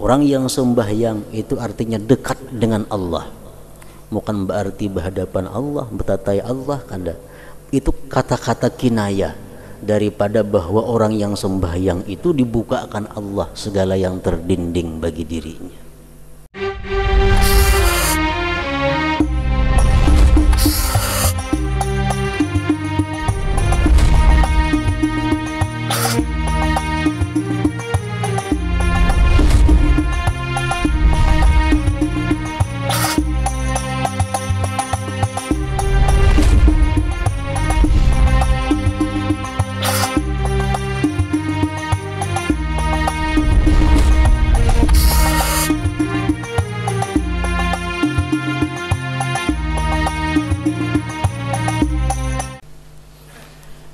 Orang yang sembahyang itu artinya dekat dengan Allah. Bukan berarti berhadapan Allah, bertatai Allah, kada. Itu kata-kata kinayah daripada bahwa orang yang sembahyang itu dibukakan Allah segala yang terdinding bagi dirinya.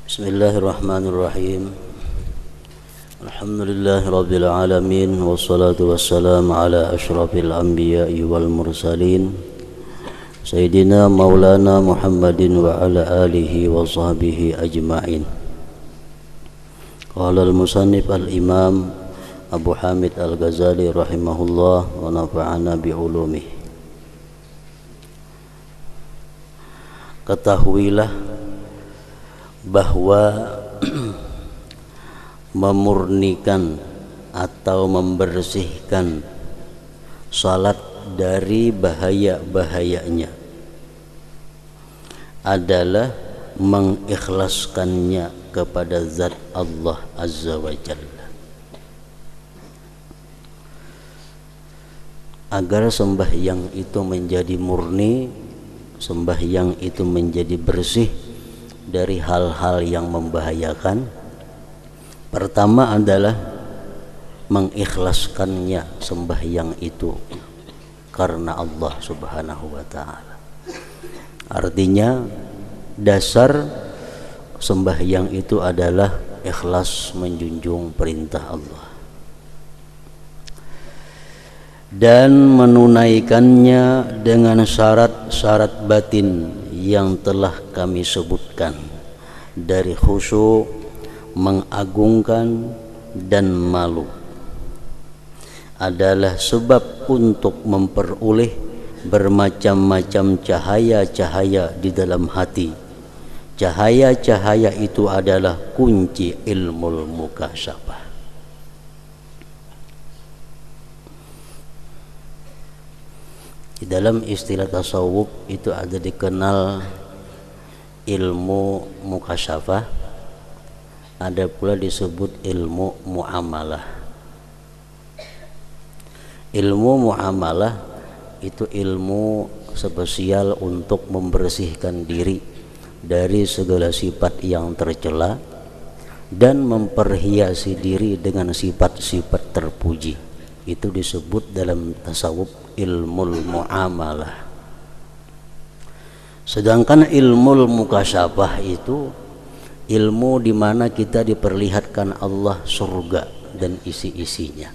Bismillahirrahmanirrahim. Alhamdulillahirabbil alamin wassalatu wassalamu ala asyrafil anbiya'i wal mursalin Sayyidina Maulana Muhammadin wa ala alihi wa sahbihi ajma'in. Qala al-musannif al-imam Abu Hamid al-Ghazali rahimahullah wa nafa'ana bi'ulumih. Ketahuilah bahwa memurnikan atau membersihkan salat dari bahaya-bahayanya adalah mengikhlaskannya kepada zat Allah Azza wa Jalla, agar sembahyang itu menjadi murni, sembahyang itu menjadi bersih dari hal-hal yang membahayakan. Pertama adalah mengikhlaskannya sembahyang itu karena Allah Subhanahu wa ta'ala. Artinya dasar sembahyang itu adalah ikhlas menjunjung perintah Allah dan menunaikannya dengan syarat-syarat batin yang telah kami sebutkan, dari khusyuk, mengagungkan, dan malu, adalah sebab untuk memperoleh bermacam-macam cahaya-cahaya di dalam hati. Cahaya-cahaya itu adalah kunci ilmu mukasyafah. Di dalam istilah tasawuf itu ada dikenal ilmu mukasyafah, ada pula disebut ilmu muamalah. Ilmu muamalah itu ilmu spesial untuk membersihkan diri dari segala sifat yang tercela dan memperhiasi diri dengan sifat-sifat terpuji. Itu disebut dalam tasawuf ilmu muamalah. Sedangkan ilmu mukasyafah itu ilmu di mana kita diperlihatkan Allah surga dan isi-isinya.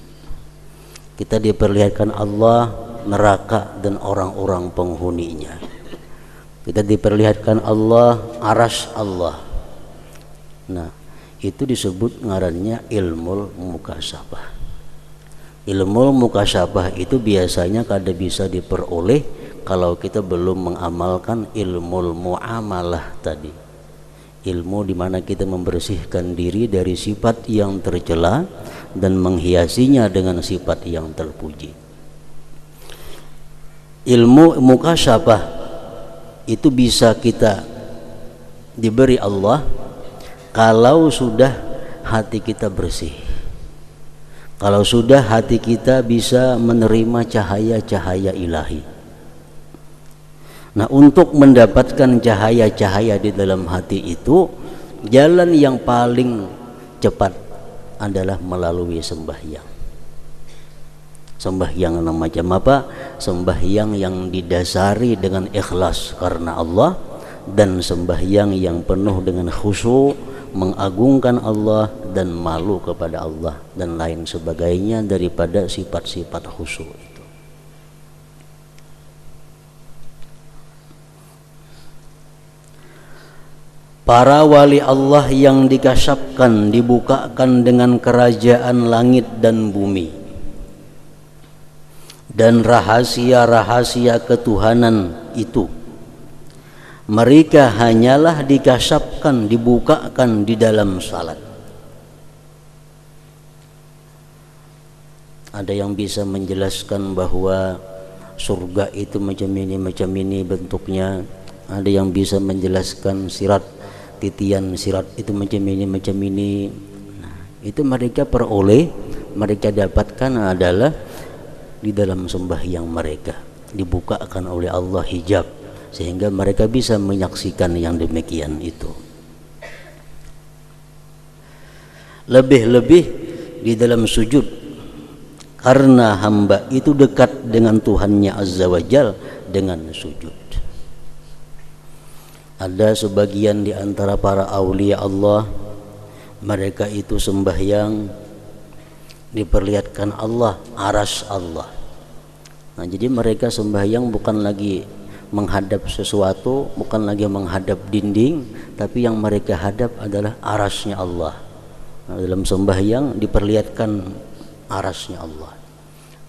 Kita diperlihatkan Allah neraka dan orang-orang penghuninya. Kita diperlihatkan Allah arasy Allah. Nah, itu disebut ngarannya ilmu mukasyafah. Ilmu mukasyafah itu biasanya kada bisa diperoleh kalau kita belum mengamalkan ilmu muamalah tadi. Ilmu di mana kita membersihkan diri dari sifat yang tercela dan menghiasinya dengan sifat yang terpuji. Ilmu mukasyafah itu bisa kita diberi Allah kalau sudah hati kita bersih. Kalau sudah hati kita bisa menerima cahaya-cahaya ilahi. Nah, untuk mendapatkan cahaya-cahaya di dalam hati itu, jalan yang paling cepat adalah melalui sembahyang. Sembahyang macam apa? Sembahyang yang didasari dengan ikhlas karena Allah, dan sembahyang yang penuh dengan khusyuk, mengagungkan Allah dan malu kepada Allah dan lain sebagainya daripada sifat-sifat khusyuk itu. Para wali Allah yang dikasyafkan, dibukakan dengan kerajaan langit dan bumi, dan rahasia-rahasia ketuhanan itu mereka hanyalah dikasapkan, dibukakan di dalam salat. Ada yang bisa menjelaskan bahwa surga itu macam ini bentuknya. Ada yang bisa menjelaskan sirat, titian sirat itu macam ini. Nah, itu mereka peroleh, mereka dapatkan adalah di dalam sembahyang mereka, dibukakan oleh Allah hijab sehingga mereka bisa menyaksikan yang demikian itu. Lebih-lebih di dalam sujud, karena hamba itu dekat dengan Tuhannya Azza wa Jal dengan sujud. Ada sebagian di antara para aulia Allah, mereka itu sembahyang diperlihatkan Allah, aras Allah. Nah, jadi mereka sembahyang bukan lagi menghadap sesuatu, bukan lagi menghadap dinding, tapi yang mereka hadap adalah arasnya Allah. Nah, dalam sembahyang diperlihatkan arasnya Allah.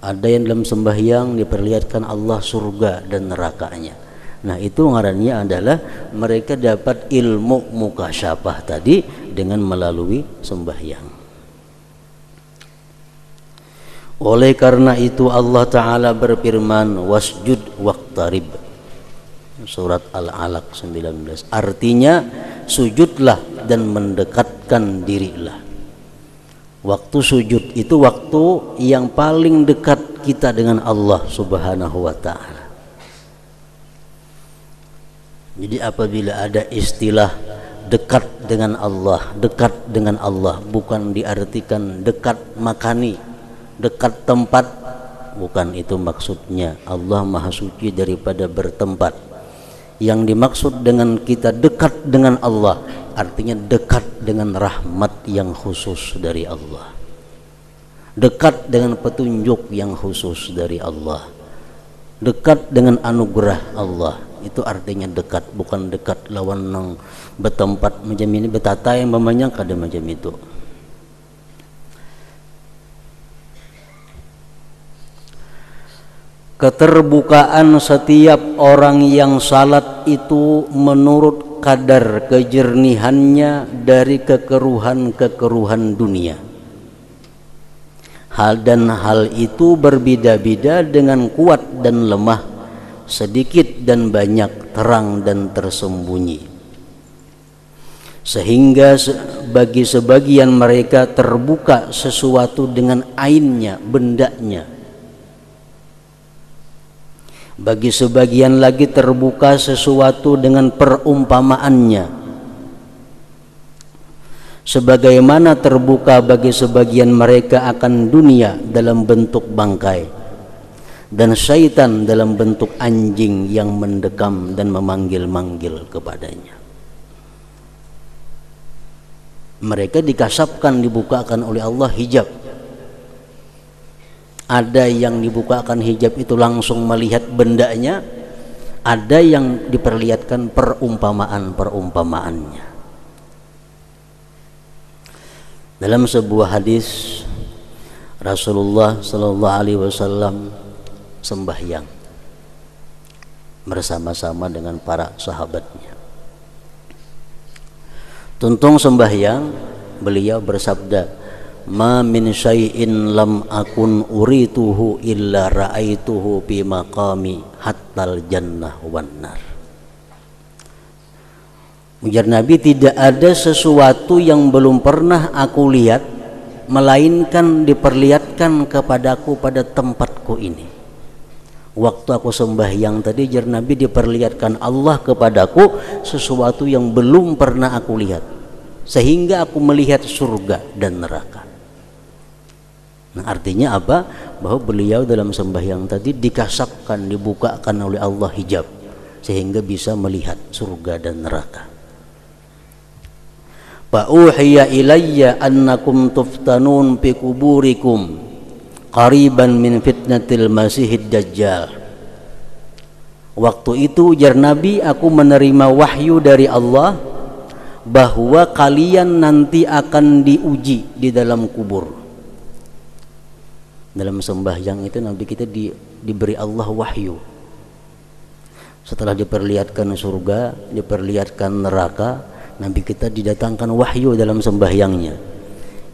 Ada yang dalam sembahyang diperlihatkan Allah surga dan nerakanya. Nah, itu ngarannya adalah mereka dapat ilmu mukasyafah tadi dengan melalui sembahyang. Oleh karena itu Allah Ta'ala berfirman, wasjud waqtarib, surat Al-Alaq 19. Artinya sujudlah dan mendekatkan dirilah. Waktu sujud itu waktu yang paling dekat kita dengan Allah Subhanahu wa Ta'ala. Jadi apabila ada istilah dekat dengan Allah bukan diartikan dekat makani, dekat tempat, bukan itu maksudnya. Allah Maha Suci daripada bertempat. Yang dimaksud dengan kita dekat dengan Allah artinya dekat dengan rahmat yang khusus dari Allah, dekat dengan petunjuk yang khusus dari Allah, dekat dengan anugerah Allah. Itu artinya dekat, bukan dekat lawan nang bertempat macam ini, betata yang memangnya kada macam itu. Keterbukaan setiap orang yang salat itu menurut kadar kejernihannya dari kekeruhan-kekeruhan dunia. Hal itu berbeda-beda dengan kuat dan lemah, sedikit dan banyak, terang dan tersembunyi. Sehingga bagi sebagian mereka terbuka sesuatu dengan ainnya, bendanya. Bagi sebagian lagi terbuka sesuatu dengan perumpamaannya, sebagaimana terbuka bagi sebagian mereka akan dunia dalam bentuk bangkai dan syaitan dalam bentuk anjing yang mendekam dan memanggil-manggil kepadanya. Mereka dikasapkan, dibukakan oleh Allah hijab. Ada yang dibukakan hijab itu langsung melihat bendanya, ada yang diperlihatkan perumpamaan-perumpamaannya. Dalam sebuah hadis Rasulullah sallallahu alaihi wasallam sembahyang bersama-sama dengan para sahabatnya. Tuntung sembahyang, beliau bersabda, ma min syai'in lam akun urituhu illa ra'aituhu fi maqami hattal jannah wan nar. Ujar Nabi, tidak ada sesuatu yang belum pernah aku lihat melainkan diperlihatkan kepadaku pada tempatku ini. Waktu aku sembahyang tadi, ujar Nabi, diperlihatkan Allah kepadaku sesuatu yang belum pernah aku lihat, sehingga aku melihat surga dan neraka. Nah, artinya apa? Bahwa beliau dalam sembahyang tadi dikasapkan, dibukakan oleh Allah hijab sehingga bisa melihat surga dan neraka. Fa uhiya ilayya annakum tuftanun fi kuburikum qariban min fitnatil masihid dajjal. Waktu itu ujar Nabi, aku menerima wahyu dari Allah bahwa kalian nanti akan diuji di dalam kubur. Dalam sembahyang itu Nabi kita diberi Allah wahyu. Setelah diperlihatkan surga, diperlihatkan neraka, Nabi kita didatangkan wahyu dalam sembahyangnya.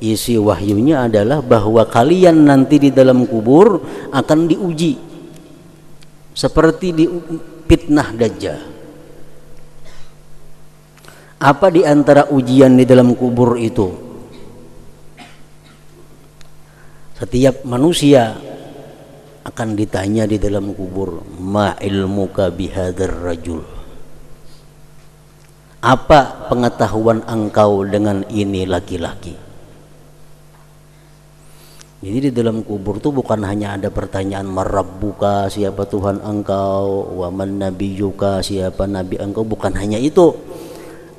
Isi wahyunya adalah bahwa kalian nanti di dalam kubur akan diuji seperti di fitnah Dajjal. Apa di antara ujian di dalam kubur itu? Setiap manusia akan ditanya di dalam kubur, ma ilmuka bihadzal rajul. Apa pengetahuan engkau dengan ini laki-laki? Jadi di dalam kubur itu bukan hanya ada pertanyaan marabbuka, siapa Tuhan engkau, wa man nabiyyuka, siapa nabi engkau, bukan hanya itu.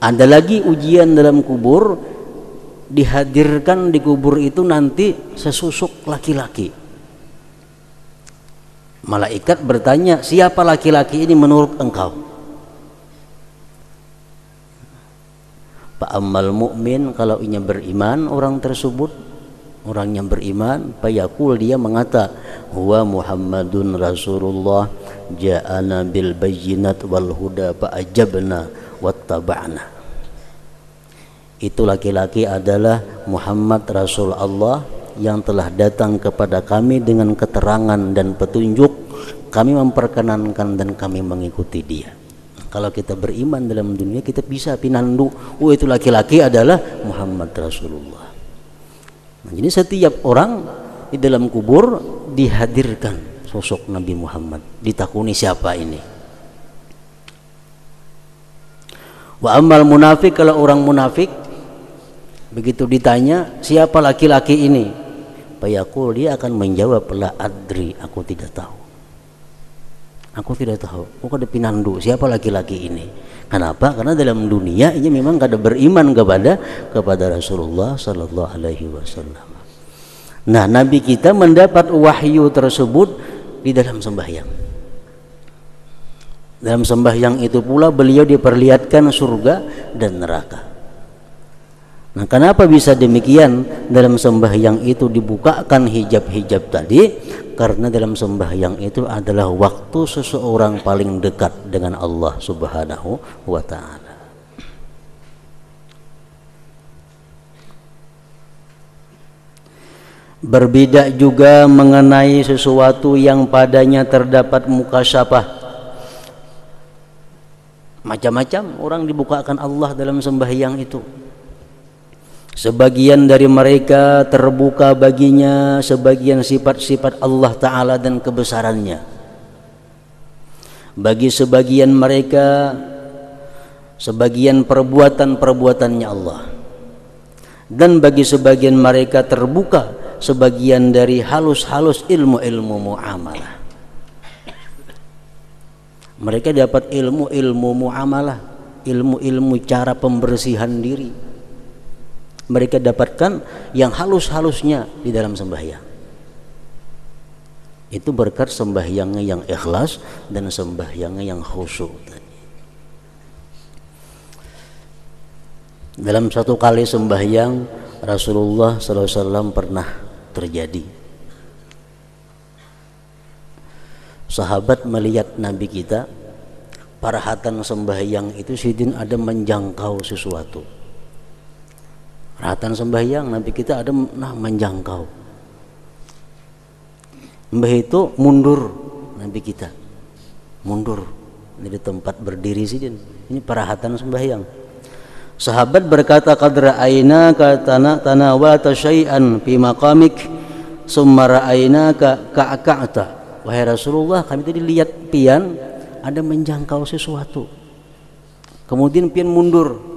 Ada lagi ujian dalam kubur. Dihadirkan di kubur itu nanti sesusuk laki-laki. Malaikat bertanya, siapa laki-laki ini menurut engkau? Fa'ammal mu'min, kalau inya beriman orang tersebut, orang yang beriman, fayaqul, dia mengata, huwa Muhammadun Rasulullah ja'ana bil bayyinat wal huda fa'ajabna wattaba'na. Itu laki-laki adalah Muhammad Rasul Allah yang telah datang kepada kami dengan keterangan dan petunjuk. Kami memperkenankan dan kami mengikuti dia. Kalau kita beriman dalam dunia, kita bisa pinandu, oh itu laki-laki adalah Muhammad Rasulullah. Nah, jadi setiap orang di dalam kubur dihadirkan sosok Nabi Muhammad, ditakuni siapa ini. Wa ammal munafik, kalau orang munafik begitu ditanya siapa laki-laki ini, fayaqul, dia akan menjawab, la adri, aku tidak tahu. Aku tidak tahu. Aku ada pinandu siapa laki-laki ini. Kenapa? Karena dalam dunia ini memang kada beriman kepada Rasulullah sallallahu alaihi wasallam. Nah, Nabi kita mendapat wahyu tersebut di dalam sembahyang. Dalam sembahyang itu pula beliau diperlihatkan surga dan neraka. Nah, kenapa bisa demikian? Dalam sembahyang itu dibukakan hijab-hijab tadi, karena dalam sembahyang itu adalah waktu seseorang paling dekat dengan Allah Subhanahu wa ta'ala. Berbeda juga mengenai sesuatu yang padanya terdapat mukasyafah. Macam-macam orang dibukakan Allah dalam sembahyang itu. Sebagian dari mereka terbuka baginya sebagian sifat-sifat Allah Ta'ala dan kebesarannya. Bagi sebagian mereka sebagian perbuatan-perbuatannya Allah. Dan bagi sebagian mereka terbuka sebagian dari halus-halus ilmu-ilmu muamalah. Mereka dapat ilmu-ilmu muamalah, ilmu-ilmu cara pembersihan diri. Mereka dapatkan yang halus-halusnya di dalam sembahyang. Itu berkat sembahyangnya yang ikhlas dan sembahyangnya yang khusyuk tadi. Dalam satu kali sembahyang Rasulullah SAW pernah terjadi. Sahabat melihat Nabi kita, parahatan sembahyang itu sidin ada menjangkau sesuatu. Perhatian sembahyang Nabi kita ada menjangkau. Mbah itu mundur, Nabi kita mundur dari tempat berdiri sih. Ini perhatian sembahyang. Sahabat berkata, qad ra'ainaka tanawata syai'an fi maqamik summa ra'ainaka ka'ka'ta. Wahai Rasulullah, kami tadi lihat pian ada menjangkau sesuatu, kemudian pian mundur.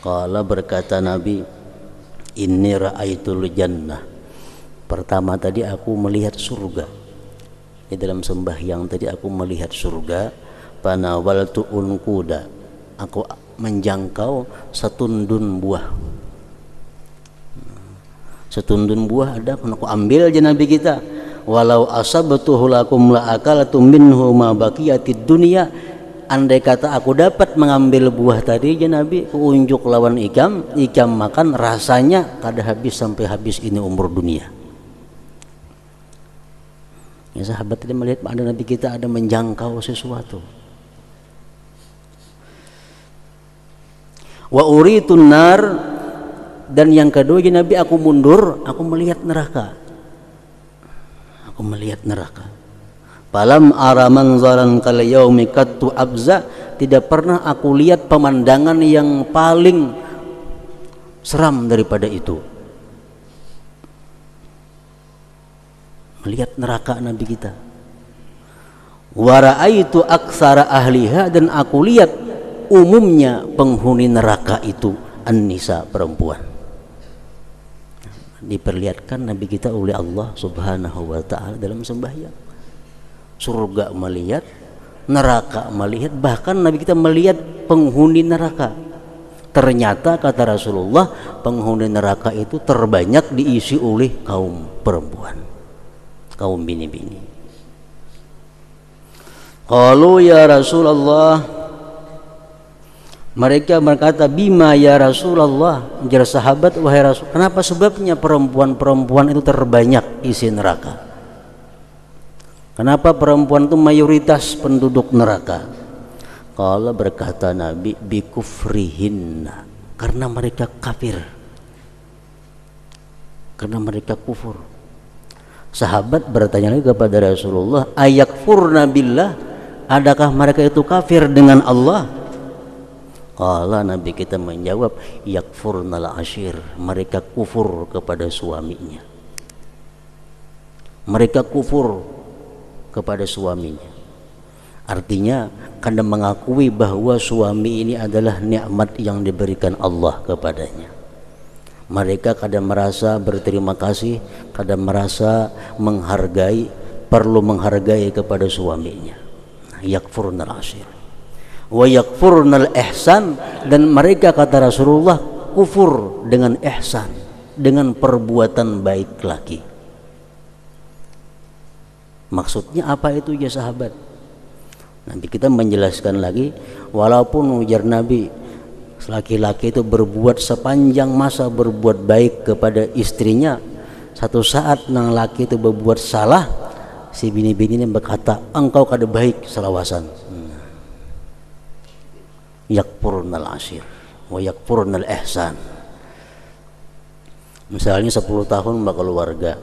Qala, berkata Nabi, inni ra'aitul jannah. Pertama tadi aku melihat surga. Di dalam sembahyang tadi aku melihat surga. Panawaltu unquda, aku menjangkau setundun buah. Setundun buah ada, aku ambil aja Nabi kita. Walau asabtuhu lakum la akalatum minhu ma baqiyatid dunya. andai kata aku dapat mengambil buah tadi ya Nabi, unjuk lawan ikam makan, rasanya kada habis sampai habis ini umur dunia. Ya sahabat tadi melihat ada Nabi kita ada menjangkau sesuatu. Wa uritun nar, dan yang kedua ya Nabi aku mundur, aku melihat neraka. Aku melihat neraka. Falam ara manzaran kal yaumi qattu abza, tidak pernah aku lihat pemandangan yang paling seram daripada itu. Melihat neraka Nabi kita. Wa ra'aitu aktsara ahliha, dan aku lihat umumnya penghuni neraka itu an-nisa, perempuan. Diperlihatkan Nabi kita oleh Allah Subhanahu wa taala dalam sembahyang. Surga melihat, neraka melihat, bahkan Nabi kita melihat penghuni neraka. Ternyata kata Rasulullah, penghuni neraka itu terbanyak diisi oleh kaum perempuan, kaum bini-bini. Qalu ya Rasulullah, mereka berkata, bima ya Rasulullah, jar sahabat, wahai Rasul, kenapa sebabnya perempuan-perempuan itu terbanyak isi neraka? Kenapa perempuan itu mayoritas penduduk neraka? Kalau berkata Nabi, bikufrihinna, karena mereka kafir, karena mereka kufur. Sahabat bertanya lagi kepada Rasulullah, ayakfurna billah, adakah mereka itu kafir dengan Allah? Qala, Nabi kita menjawab, yakfurnal ashir, mereka kufur kepada suaminya. Mereka kufur kepada suaminya. Artinya karena mengakui bahwa suami ini adalah nikmat yang diberikan Allah kepadanya. Mereka kadang merasa berterima kasih, kadang merasa menghargai, perlu menghargai kepada suaminya. Yakfurnal ashir wa yakfurnal ihsan, dan mereka kata Rasulullah kufur dengan ihsan, dengan perbuatan baik lagi. Maksudnya apa itu ya sahabat? Nanti kita menjelaskan lagi, walaupun ujar Nabi laki-laki itu berbuat sepanjang masa berbuat baik kepada istrinya, satu saat nang laki itu berbuat salah, si bini-bini ini berkata, engkau kada baik selawasan. Yakfurnal ashir wa yakfurnal ihsan. Misalnya 10 tahun berkeluarga,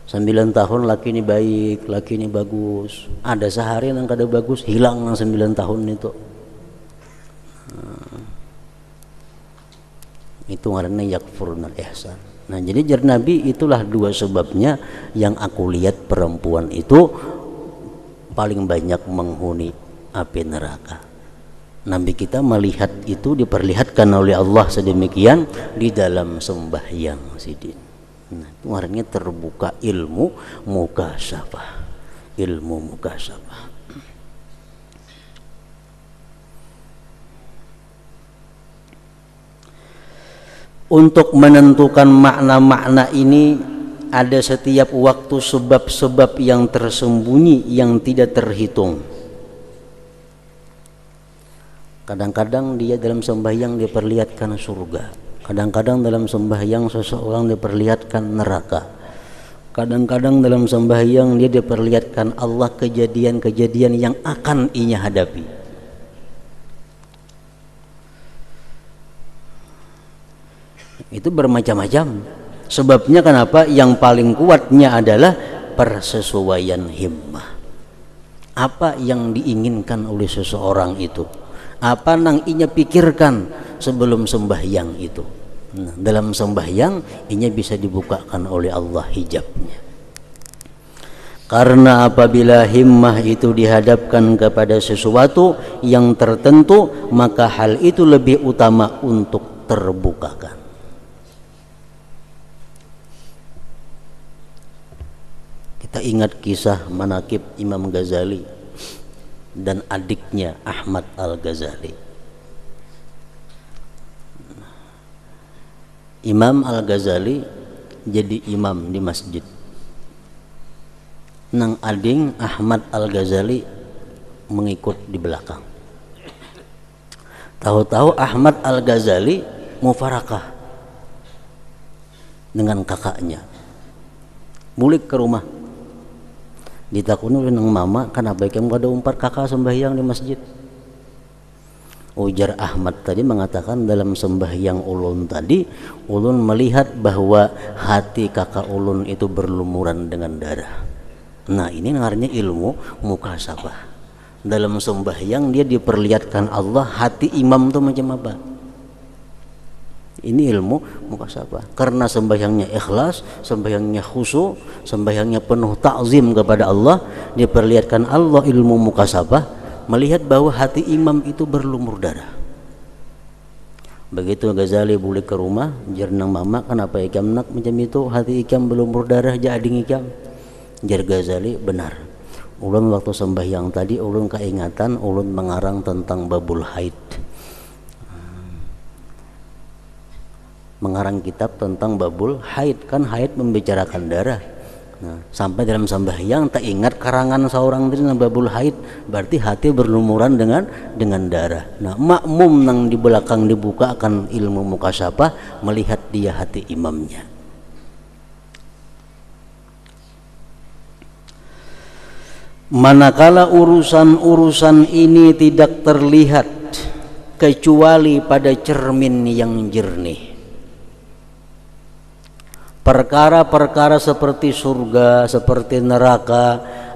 9 tahun laki ini baik, laki ini bagus, ada sehari yang kada bagus, hilang 9 tahun itu. Itu ngaranna yakfurnal ihsan. Nah, jadi jar Nabi, itulah dua sebabnya yang aku lihat perempuan itu paling banyak menghuni api neraka. Nabi kita melihat itu, diperlihatkan oleh Allah sedemikian di dalam sembahyang sidin. Nah, itu artinya terbuka ilmu mukasyafah, ilmu mukasyafah. Untuk menentukan makna-makna ini ada setiap waktu sebab-sebab yang tersembunyi yang tidak terhitung. Kadang-kadang dia dalam sembahyang diperlihatkan surga, kadang-kadang dalam sembahyang seseorang diperlihatkan neraka, kadang-kadang dalam sembahyang dia diperlihatkan Allah kejadian-kejadian yang akan ia hadapi. Itu bermacam-macam. Sebabnya kenapa? Yang paling kuatnya adalah persesuaian himmah. Apa yang diinginkan oleh seseorang itu, apa nang inya pikirkan sebelum sembahyang itu. Nah, dalam sembahyang inya bisa dibukakan oleh Allah hijabnya. Karena apabila himmah itu dihadapkan kepada sesuatu yang tertentu, maka hal itu lebih utama untuk terbukakan. Kita ingat kisah manaqib Imam Ghazali dan adiknya Ahmad Al-Ghazali. Imam Al-Ghazali jadi imam di masjid. Nang ading Ahmad Al-Ghazali mengikut di belakang. Tahu-tahu Ahmad Al-Ghazali mufarakah dengan kakaknya, mulik ke rumah. Ditakuni oleh nang mama, kenapa kamu kada umpat kakak sembahyang di masjid? Ujar Ahmad tadi mengatakan, dalam sembahyang ulun tadi, ulun melihat bahwa hati kakak ulun itu berlumuran dengan darah. Nah, ini namanya ilmu mukasabah. Dalam sembahyang dia diperlihatkan Allah, hati imam itu macam apa. Ini ilmu mukasabah. Karena sembahyangnya ikhlas, sembahyangnya khusyuk, sembahyangnya penuh ta'zim kepada Allah, diperlihatkan Allah ilmu mukasabah, melihat bahwa hati imam itu berlumur darah. Begitu Ghazali balik ke rumah, jernang mama, kenapa ikam nak macam itu, hati ikam berlumur darah jadi ikam? Jar Ghazali, benar, ulun waktu sembahyang tadi ulun keingatan ulun mengarang tentang babul haid, mengarang kitab tentang babul haid. Kan haid membicarakan darah. Nah, sampai dalam sembahyang tak ingat karangan seorang itu babul haid, berarti hati berlumuran dengan darah. Nah, makmum nang di belakang dibuka akan ilmu mukasabah, melihat dia hati imamnya. Manakala urusan-urusan ini tidak terlihat kecuali pada cermin yang jernih, perkara-perkara seperti surga, seperti neraka,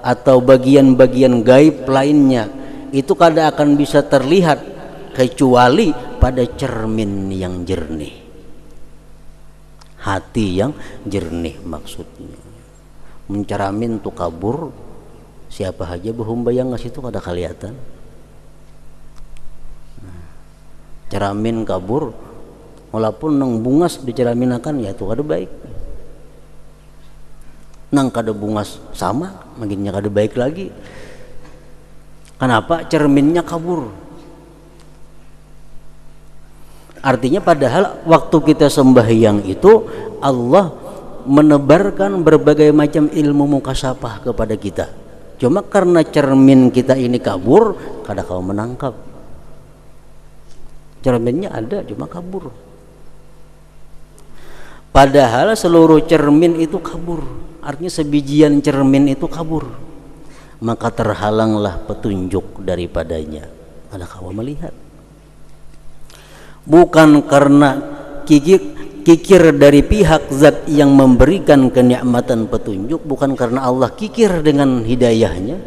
atau bagian-bagian gaib lainnya, itu kada akan bisa terlihat kecuali pada cermin yang jernih. Hati yang jernih maksudnya. Menceramin tu kabur, siapa aja behumbayang ngas itu kada kelihatan. Ceramin kabur, walaupun nang bungas diceraminakan, ya itu kada baik. Nang kada bungas sama, makinnya kada baik lagi. Kenapa? Cerminnya kabur. Artinya padahal waktu kita sembahyang itu Allah menebarkan berbagai macam ilmu mukasabah kepada kita. Cuma karena cermin kita ini kabur, kada kau menangkap. Cerminnya ada, cuma kabur. Padahal seluruh cermin itu kabur. Artinya sebijian cermin itu kabur, maka terhalanglah petunjuk daripadanya. Ada kau melihat, bukan karena kikir dari pihak zat yang memberikan kenikmatan petunjuk, bukan karena Allah kikir dengan hidayahnya,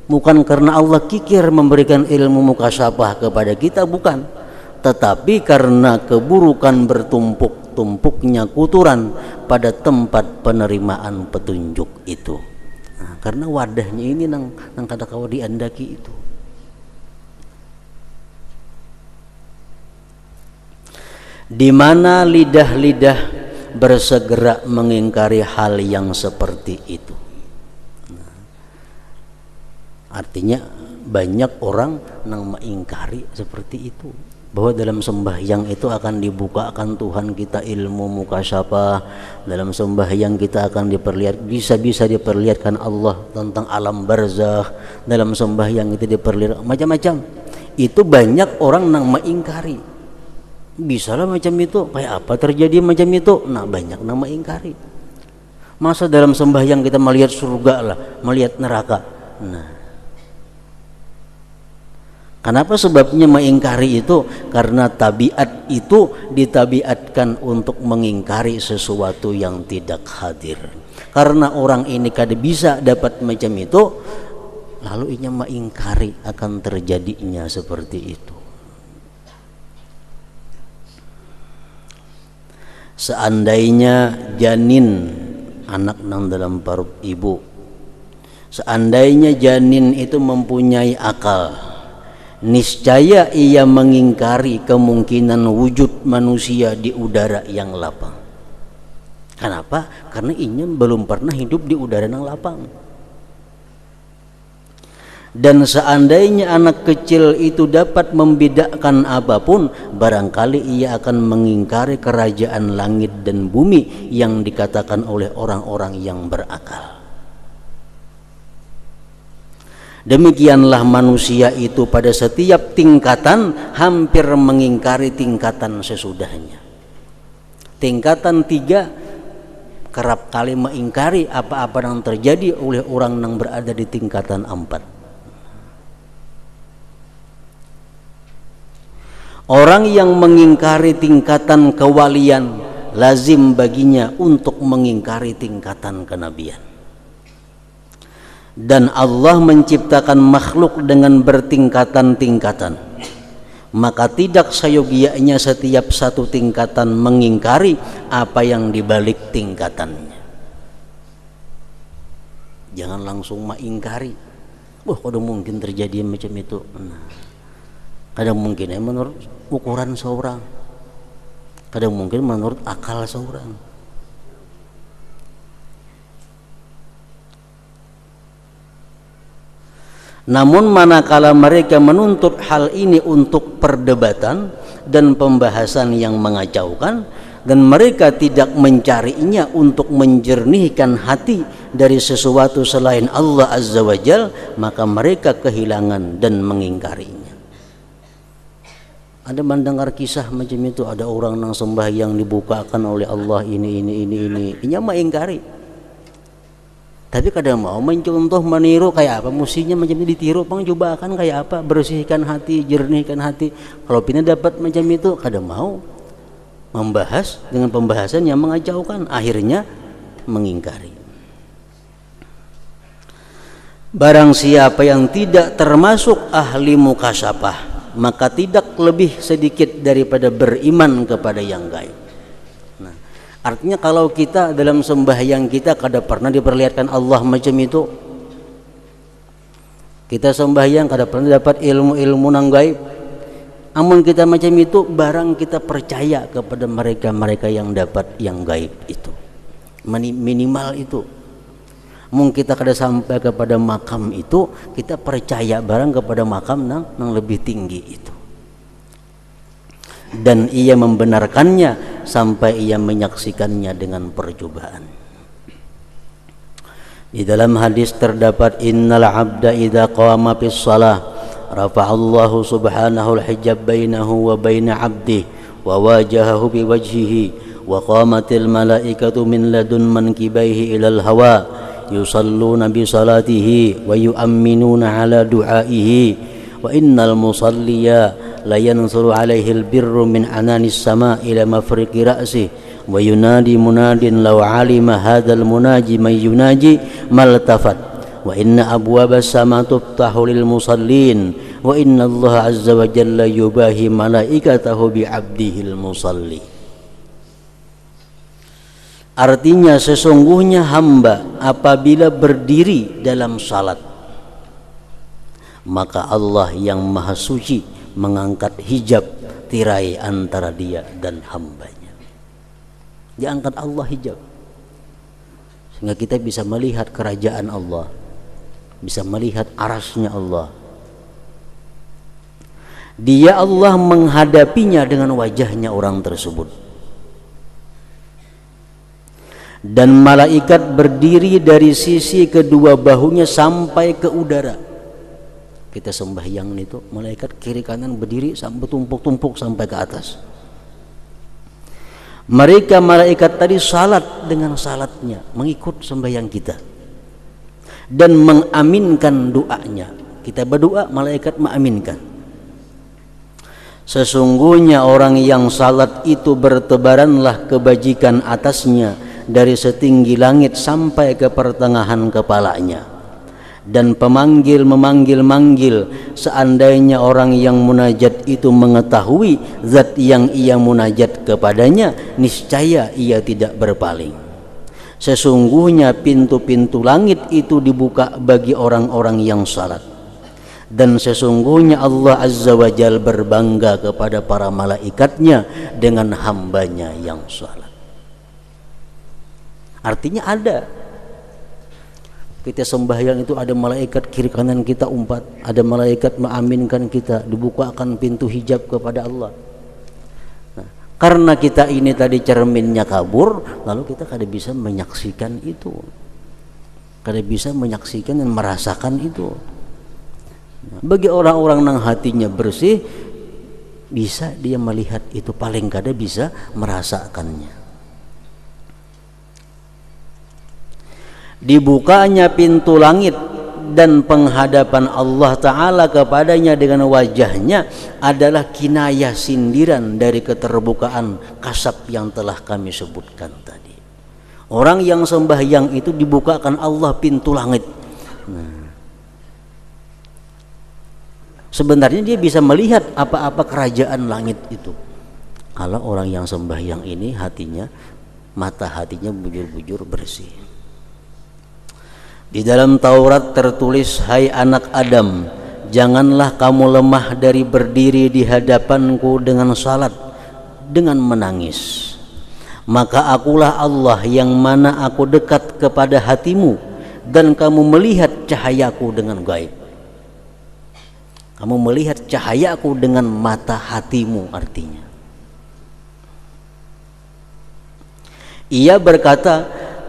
bukan karena Allah kikir memberikan ilmu mukasabah kepada kita, bukan, tetapi karena keburukan bertumpuk-tumpuknya kuturan pada tempat penerimaan petunjuk itu. Nah, karena wadahnya ini nang kada kawa diandaki itu. Di mana lidah-lidah bersegera mengingkari hal yang seperti itu. Nah, artinya banyak orang nang mengingkari seperti itu, bahwa dalam sembahyang itu akan dibukakan Tuhan kita ilmu mukasabah, dalam sembahyang kita akan bisa diperlihatkan Allah tentang alam barzakh, dalam sembahyang itu diperlihatkan macam-macam. Itu banyak orang nang mengingkari. Bisalah macam itu, kayak apa terjadi macam itu? Nah, banyak nang mengingkari. Masa dalam sembahyang kita melihat surga lah, melihat neraka? Nah, kenapa sebabnya mengingkari itu? Karena tabiat itu ditabiatkan untuk mengingkari sesuatu yang tidak hadir. Karena orang ini kada bisa dapat macam itu, lalu inya mengingkari akan terjadinya seperti itu. Seandainya janin, anak nang dalam perut ibu, seandainya janin itu mempunyai akal, niscaya ia mengingkari kemungkinan wujud manusia di udara yang lapang. Kenapa? Karena ia belum pernah hidup di udara yang lapang. Dan seandainya anak kecil itu dapat membedakan apapun, barangkali ia akan mengingkari kerajaan langit dan bumi yang dikatakan oleh orang-orang yang berakal. Demikianlah manusia itu pada setiap tingkatan hampir mengingkari tingkatan sesudahnya. Tingkatan 3 kerap kali mengingkari apa-apa yang terjadi oleh orang yang berada di tingkatan 4. Orang yang mengingkari tingkatan kewalian lazim baginya untuk mengingkari tingkatan kenabian. Dan Allah menciptakan makhluk dengan bertingkatan-tingkatan, maka tidak seyogianya setiap satu tingkatan mengingkari apa yang dibalik tingkatannya. Jangan langsung mengingkari, wah kada mungkin terjadi macam itu. Nah, kada mungkin menurut ukuran seorang, kada mungkin menurut akal seorang. Namun manakala mereka menuntut hal ini untuk perdebatan dan pembahasan yang mengacaukan, dan mereka tidak mencarinya untuk menjernihkan hati dari sesuatu selain Allah Azza wa Jal, maka mereka kehilangan dan mengingkarinya. Ada mendengar kisah macam itu, ada orang yang sembahyang dibukakan oleh Allah ini inya mengingkari. Tapi kadang mau mencontoh meniru kayak apa, mestinya macam ini ditiru, coba akan kayak apa, bersihkan hati, jernihkan hati. Kalau pina dapat macam itu, kadang mau membahas dengan pembahasan yang mengacaukan, akhirnya mengingkari. Barang siapa yang tidak termasuk ahli mukasyafah, maka tidak lebih sedikit daripada beriman kepada yang gaib. Artinya kalau kita dalam sembahyang kita kada pernah diperlihatkan Allah macam itu, kita sembahyang kada pernah dapat ilmu-ilmu nang gaib, amun kita macam itu, barang kita percaya kepada mereka yang dapat yang gaib itu, minimal itu. Mungkin kita kada sampai kepada makam itu, kita percaya barang kepada makam nang lebih tinggi itu, dan ia membenarkannya sampai ia menyaksikannya dengan percobaan. Di dalam hadis terdapat, innal abda idza qama fis shalah rafa'allahu subhanahu al-hijab bainahu wa baina 'abdihi wa wajahahu bi wajhihi wa qamatil malaikatu min ladun mankibaihi ilal hawa yusalluna bi salatihi wa yu'minuna ala du'aihi wa innal musalliya la yansuru alaihi albirru min ananis sama ila mafriqi ra'si wa yunadi munadin law alima hadzal munaji may yunaji maltafat wa inna abwabas sama tuftahu lil musallin wa inna Allah azza wa jalla yubahi malaikatahu bi 'abdihil musalli. Artinya sesungguhnya hamba apabila berdiri dalam salat, maka Allah yang maha suci mengangkat hijab tirai antara dia dan hambanya. Diangkat Allah hijab sehingga kita bisa melihat kerajaan Allah, bisa melihat arasnya Allah. Dia Allah menghadapinya dengan wajahnya orang tersebut, dan malaikat berdiri dari sisi kedua bahunya sampai ke udara. Kita sembahyang itu, malaikat kiri kanan berdiri sampai tumpuk-tumpuk sampai ke atas. Mereka malaikat tadi salat dengan salatnya, mengikut sembahyang kita dan mengaminkan doanya. Kita berdoa, malaikat mengaminkan. Sesungguhnya orang yang salat itu bertebaranlah kebajikan atasnya dari setinggi langit sampai ke pertengahan kepalanya. Dan pemanggil memanggil-manggil, seandainya orang yang munajat itu mengetahui zat yang ia munajat kepadanya, niscaya ia tidak berpaling. Sesungguhnya pintu-pintu langit itu dibuka bagi orang-orang yang salat, dan sesungguhnya Allah Azza wa Jal berbangga kepada para malaikatnya dengan hambanya yang salat. Artinya ada, kita sembahyang itu ada malaikat kiri kanan kita umpat, ada malaikat mengaminkan kita, dibukakan pintu hijab kepada Allah. Nah, karena kita ini tadi cerminnya kabur, lalu kita kada bisa menyaksikan itu, kada bisa menyaksikan dan merasakan itu. Bagi orang-orang yang hatinya bersih, bisa dia melihat itu, paling kada bisa merasakannya. Dibukanya pintu langit dan penghadapan Allah Ta'ala kepadanya dengan wajahnya adalah kinayah, sindiran dari keterbukaan kasab yang telah kami sebutkan tadi. Orang yang sembahyang itu dibukakan Allah pintu langit. Sebenarnya dia bisa melihat apa-apa kerajaan langit itu. Kalau orang yang sembahyang ini hatinya, mata hatinya bujur-bujur bersih. Di dalam Taurat tertulis, hai anak Adam, janganlah kamu lemah dari berdiri di hadapanku dengan salat, dengan menangis. Maka akulah Allah yang mana aku dekat kepada hatimu dan kamu melihat cahayaku dengan gaib. Kamu melihat cahayaku dengan mata hatimu, artinya. Ia berkata,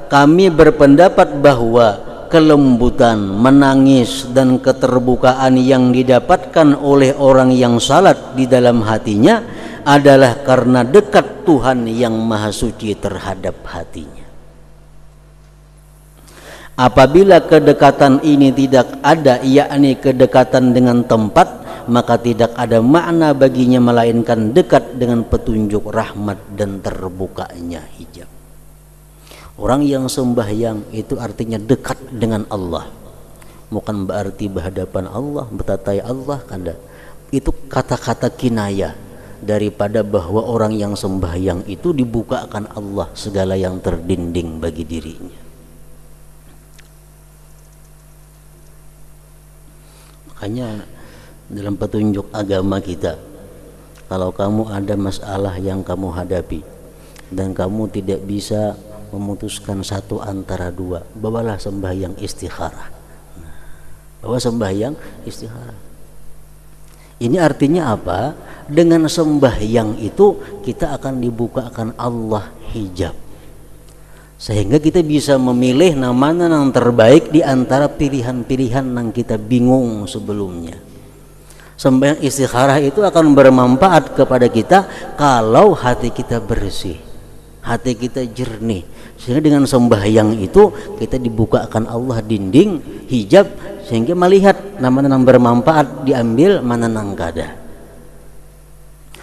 kami berpendapat bahwa kelembutan, menangis dan keterbukaan yang didapatkan oleh orang yang salat di dalam hatinya adalah karena dekat Tuhan yang Maha Suci terhadap hatinya. Apabila kedekatan ini tidak ada, yakni kedekatan dengan tempat, maka tidak ada makna baginya melainkan dekat dengan petunjuk rahmat dan terbukanya hijab. Orang yang sembahyang itu artinya dekat dengan Allah. Bukan berarti berhadapan Allah, bertatai Allah, kada. Itu kata-kata kinayah daripada bahwa orang yang sembahyang itu dibukakan Allah segala yang terdinding bagi dirinya. Makanya dalam petunjuk agama kita, kalau kamu ada masalah yang kamu hadapi dan kamu tidak bisa memutuskan satu antara dua, bawalah sembahyang istikharah. Bawa sembahyang istikharah. Ini artinya apa? Dengan sembahyang itu kita akan dibukakan Allah hijab, sehingga kita bisa memilih mana yang terbaik di antara pilihan-pilihan yang kita bingung sebelumnya. Sembahyang istikharah itu akan bermanfaat kepada kita kalau hati kita bersih, hati kita jernih, sehingga dengan sembahyang itu kita dibukakan Allah dinding hijab, sehingga melihat mana yang bermanfaat diambil, mana yang kada.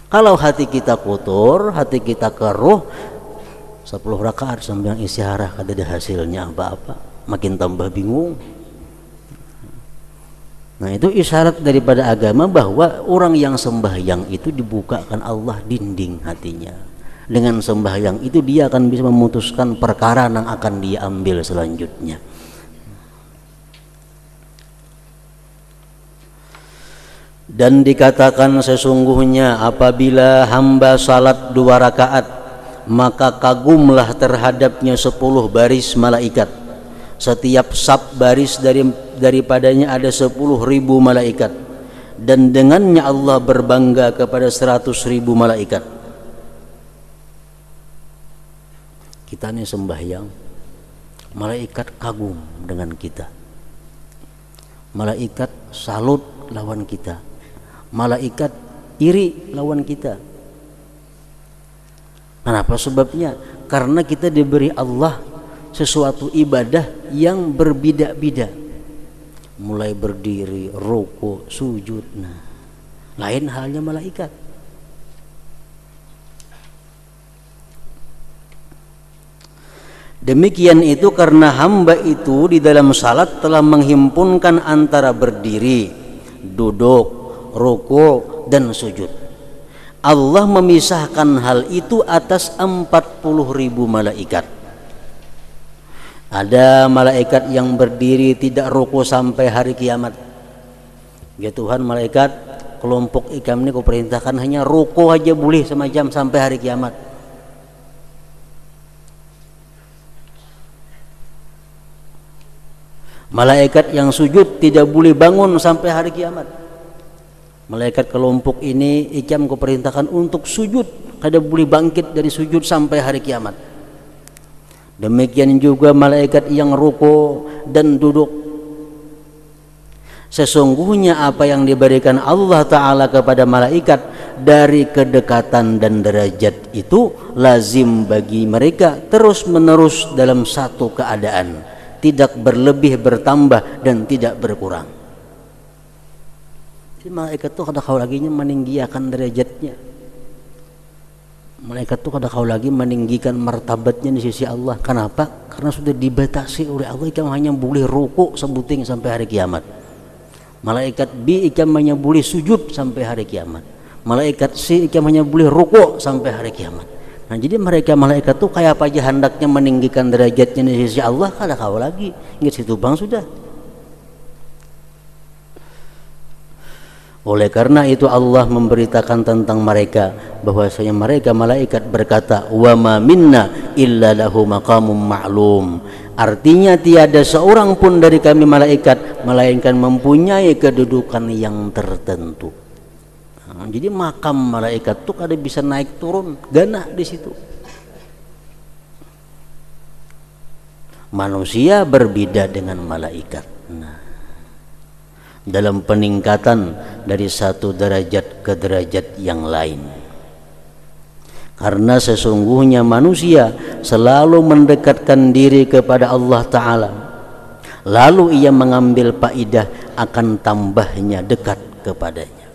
Kalau hati kita kotor, hati kita keruh, 10 rakaat sembahyang istikharah kada ada hasilnya apa-apa, makin tambah bingung. Nah, itu isyarat daripada agama bahwa orang yang sembahyang itu dibukakan Allah dinding hatinya. Dengan sembahyang itu dia akan bisa memutuskan perkara yang akan dia ambil selanjutnya. Dan dikatakan sesungguhnya apabila hamba salat 2 rakaat, maka kagumlah terhadapnya 10 baris malaikat. Setiap sab baris daripadanya ada 10.000 malaikat, dan dengannya Allah berbangga kepada 100.000 malaikat. Kita ini sembahyang, malaikat kagum dengan kita, malaikat salut lawan kita, malaikat iri lawan kita. Kenapa sebabnya? Karena kita diberi Allah sesuatu ibadah yang berbeda-beda, mulai berdiri, ruku, sujud. Nah, lain halnya malaikat. Demikian itu karena hamba itu di dalam salat telah menghimpunkan antara berdiri, duduk, ruku dan sujud. Allah memisahkan hal itu atas 40.000 malaikat. Ada malaikat yang berdiri tidak ruku sampai hari kiamat. Ya Tuhan, malaikat kelompok ikam ini kau perintahkan hanya ruku aja boleh semacam sampai hari kiamat. Malaikat yang sujud tidak boleh bangun sampai hari kiamat. Malaikat kelompok ini ikam kau perintahkan untuk sujud, kada boleh bangkit dari sujud sampai hari kiamat. Demikian juga malaikat yang ruku dan duduk. Sesungguhnya apa yang diberikan Allah Ta'ala kepada malaikat dari kedekatan dan derajat itu lazim bagi mereka terus menerus dalam satu keadaan, tidak berlebih bertambah dan tidak berkurang. Jadi malaikat itu kada kau lagi meninggikan derajatnya, malaikat itu kada kau lagi meninggikan martabatnya di sisi Allah. Kenapa? Karena sudah dibatasi oleh Allah, kamu hanya boleh ruku sebuting sampai hari kiamat. Malaikat B ikam hanya boleh sujud sampai hari kiamat. Malaikat C ikam hanya boleh rukuk sampai hari kiamat. Nah, jadi mereka malaikat tuh kayak apa aja hendaknya meninggikan derajatnya di sisi Allah, kada kau lagi. Ingat situ bang sudah. Oleh karena itu Allah memberitakan tentang mereka bahwasanya mereka malaikat berkata, wa ma minna illa lahu maqamun ma'lum. Artinya tiada seorang pun dari kami malaikat melainkan mempunyai kedudukan yang tertentu. Nah, jadi makam malaikat tuh kada bisa naik turun, ganah di situ. Manusia berbeda dengan malaikat. Nah, dalam peningkatan dari satu derajat ke derajat yang lain. Karena sesungguhnya manusia selalu mendekatkan diri kepada Allah Ta'ala, lalu ia mengambil faidah akan tambahnya dekat kepadanya.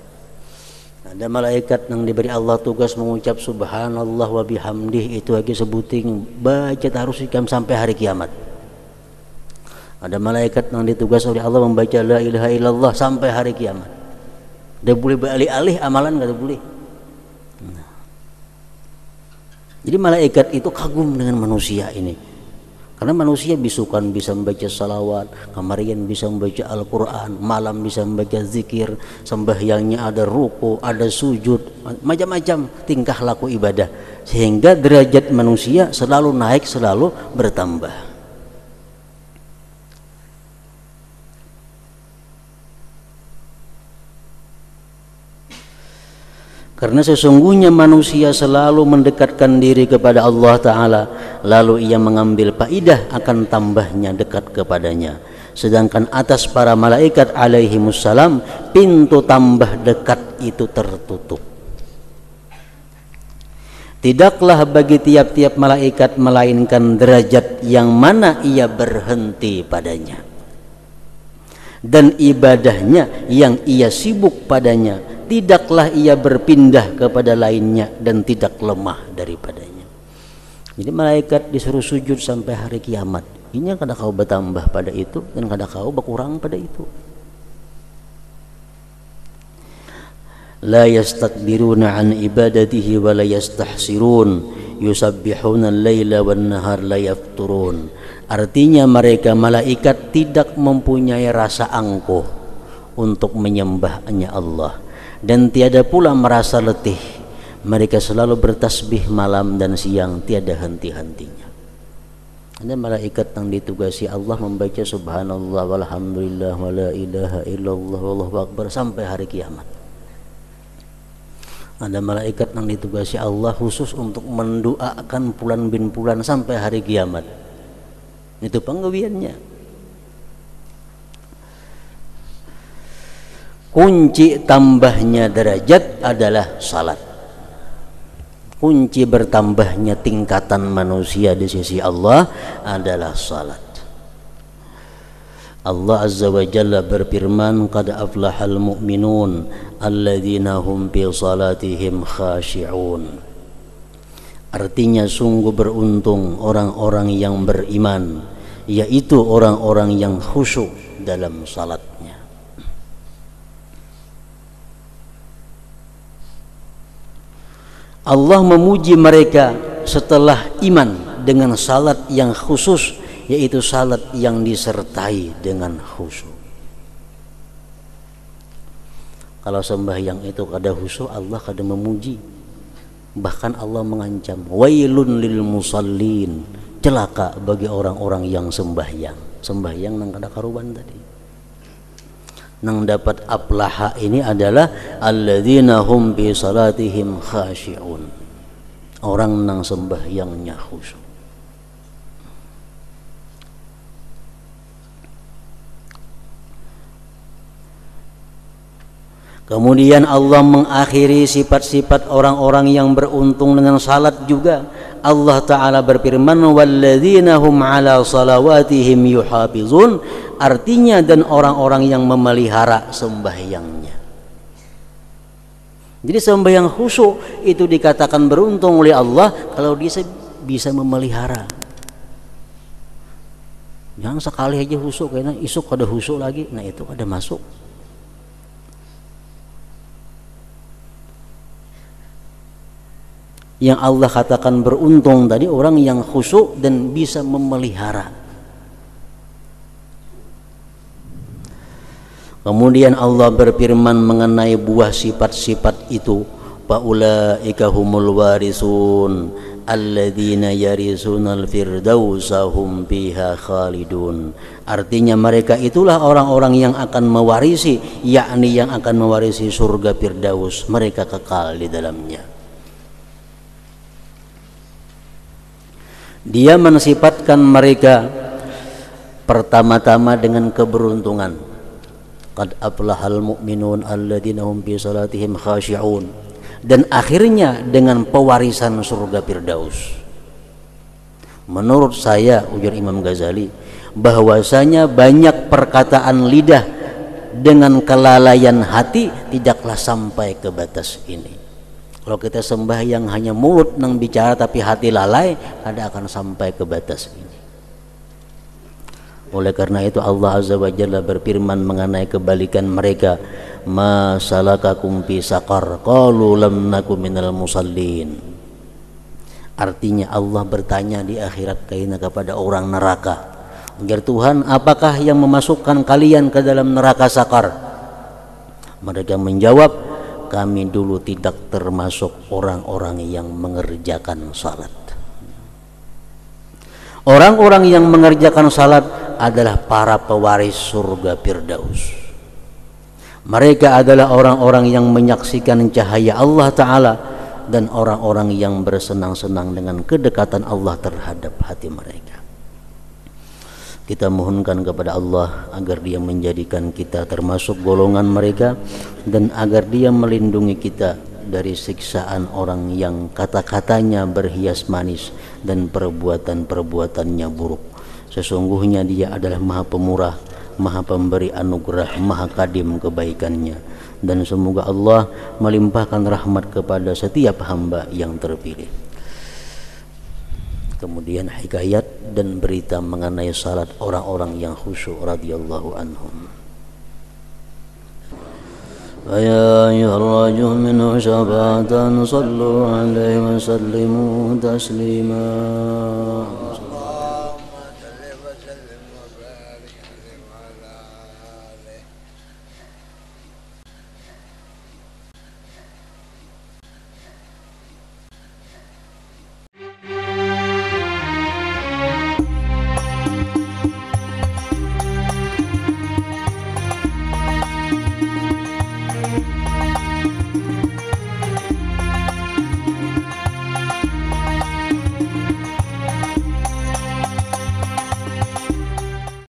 Ada malaikat yang diberi Allah tugas mengucap subhanallah wa bihamdih, itu lagi sebuting baca harus ikam sampai hari kiamat. Ada malaikat yang ditugas oleh Allah membaca la ilaha illallah sampai hari kiamat. Dia boleh beralih-alih amalan, enggak boleh. Nah. Jadi malaikat itu kagum dengan manusia ini. Karena manusia bisukan bisa membaca salawat, kamarian bisa membaca Al-Quran, malam bisa membaca zikir, sembahyangnya ada ruku, ada sujud, macam-macam tingkah laku ibadah. Sehingga derajat manusia selalu naik, selalu bertambah. Karena sesungguhnya manusia selalu mendekatkan diri kepada Allah Ta'ala, lalu ia mengambil faidah akan tambahnya dekat kepadanya. Sedangkan atas para malaikat alaihimussalam, pintu tambah dekat itu tertutup. Tidaklah bagi tiap-tiap malaikat melainkan derajat yang mana ia berhenti padanya, dan ibadahnya yang ia sibuk padanya. Tidaklah ia berpindah kepada lainnya dan tidak lemah daripadanya. Jadi malaikat disuruh sujud sampai hari kiamat. Ini kada kau bertambah pada itu dan kada kau berkurang pada itu. La yastakbiruna an ibadatihi wa la yastahsirun yusabbihuna al-laila wan nahar la yafturun. Artinya mereka malaikat tidak mempunyai rasa angkuh untuk menyembahnya Allah, dan tiada pula merasa letih. Mereka selalu bertasbih malam dan siang, tiada henti-hentinya. Ada malaikat yang ditugasi Allah membaca subhanallah walhamdulillah wa la ilaha illallah wallahu akbar sampai hari kiamat. Ada malaikat yang ditugasi Allah khusus untuk mendoakan pulan bin pulan sampai hari kiamat. Itu penggawiannya. Kunci tambahnya derajat adalah salat. Kunci bertambahnya tingkatan manusia di sisi Allah adalah salat. Allah Azza wa Jalla berfirman, qad aflahal mu'minun alladzina hum fi salatihim khashi'un. Artinya sungguh beruntung orang-orang yang beriman, yaitu orang-orang yang khusyuk dalam salatnya. Allah memuji mereka setelah iman dengan salat yang khusus, yaitu salat yang disertai dengan khusyuk. Kalau sembahyang itu kada khusyuk, Allah kada memuji. Bahkan Allah mengancam, wailun lil musallin, celaka bagi orang-orang yang sembahyang. Sembahyang nang kada karuban tadi. Nang dapat aflaha ini adalah alladzina hum bi salatihim khashi'un. Orang nang sembahyangnya khusyuk. Kemudian Allah mengakhiri sifat-sifat orang-orang yang beruntung dengan salat juga. Allah Ta'ala berfirman, walladzina hum ala salawatihim yuhafizun, artinya dan orang-orang yang memelihara sembahyangnya. Jadi sembahyang khusyuk itu dikatakan beruntung oleh Allah kalau dia bisa memelihara. Jangan sekali aja khusyuk, karena isuk ada khusyuk lagi, nah itu ada masuk. Yang Allah katakan beruntung tadi orang yang khusyuk dan bisa memelihara. Kemudian Allah berfirman mengenai buah sifat-sifat itu, faulaika humul warisun alladzina yarisunal firdausa hum fiha khalidun. Artinya mereka itulah orang-orang yang akan mewarisi, yakni yang akan mewarisi surga Firdaus, mereka kekal di dalamnya. Dia mensifatkan mereka pertama-tama dengan keberuntungan. Qad aflahal mu'minun alladzina hum fi salatihim khashi'un. Dan akhirnya dengan pewarisan surga Firdaus. Menurut saya, ujar Imam Ghazali, bahwasanya banyak perkataan lidah dengan kelalaian hati tidaklah sampai ke batas ini. Kalau kita sembahyang hanya mulut nang bicara tapi hati lalai, ada akan sampai ke batas ini. Oleh karena itu Allah Azza wa Jalla berfirman mengenai kebalikan mereka, ma salakakum fi saqar qalu lam nakum minal musallin. Artinya Allah bertanya di akhirat kepada orang neraka, ujar Tuhan, apakah yang memasukkan kalian ke dalam neraka Saqar? Mereka menjawab, kami dulu tidak termasuk orang-orang yang mengerjakan salat. Orang-orang yang mengerjakan salat adalah para pewaris surga Firdaus. Mereka adalah orang-orang yang menyaksikan cahaya Allah Ta'ala dan orang-orang yang bersenang-senang dengan kedekatan Allah terhadap hati mereka. Kita mohonkan kepada Allah agar Dia menjadikan kita termasuk golongan mereka dan agar Dia melindungi kita dari siksaan orang yang kata-katanya berhias manis dan perbuatan-perbuatannya buruk. Sesungguhnya Dia adalah Maha Pemurah, Maha Pemberi anugerah, Maha Kadim kebaikannya, dan semoga Allah melimpahkan rahmat kepada setiap hamba yang terpilih. Kemudian hikayat dan berita mengenai salat orang-orang yang khusyuk radhiyallahu anhum. Ya ayyuhar-rajul minhu syafa'atan sallu alaihi wa sallimu taslima.